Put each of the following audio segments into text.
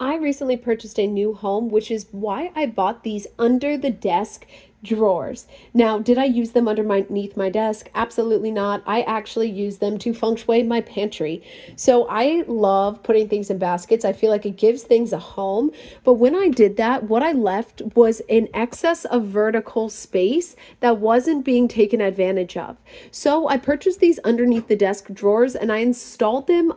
I recently purchased a new home, which is why I bought these under the desk drawers. Now, did I use them underneath my desk? Absolutely not. I actually use them to feng shui my pantry. So I love putting things in baskets. I feel like it gives things a home. But when I did that, what I left was an excess of vertical space that wasn't being taken advantage of. So I purchased these underneath the desk drawers and I installed them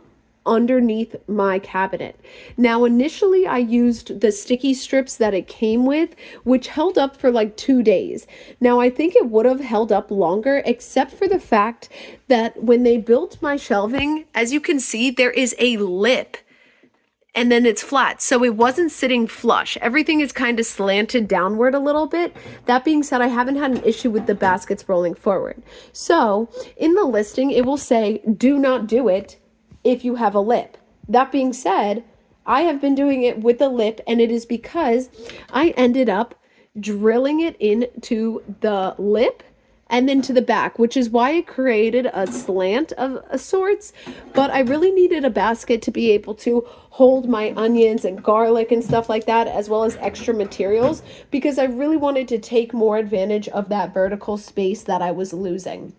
underneath my cabinet. Now, initially, I used the sticky strips that it came with, which held up for like 2 days. Now, I think it would have held up longer, except for the fact that when they built my shelving, as you can see, there is a lip and then it's flat. So it wasn't sitting flush. Everything is kind of slanted downward a little bit. That being said, I haven't had an issue with the baskets rolling forward. So in the listing, it will say, do not do it if you have a lip. That being said, I have been doing it with a lip, and it is because I ended up drilling it into the lip and then to the back, which is why it created a slant of sorts. But I really needed a basket to be able to hold my onions and garlic and stuff like that, as well as extra materials, because I really wanted to take more advantage of that vertical space that I was losing.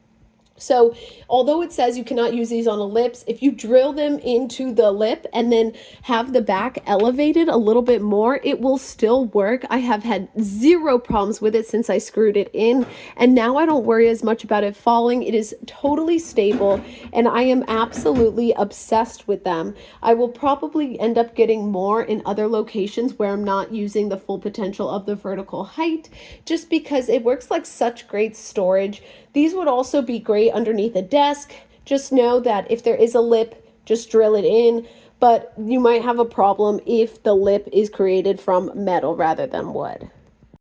So although it says you cannot use these on a lips, if you drill them into the lip and then have the back elevated a little bit more, it will still work. I have had zero problems with it since I screwed it in, and now I don't worry as much about it falling. It is totally stable, and I am absolutely obsessed with them. I will probably end up getting more in other locations where I'm not using the full potential of the vertical height, just because it works like such great storage. These would also be great underneath a desk. Just know that if there is a lip, just drill it in, but you might have a problem if the lip is created from metal rather than wood.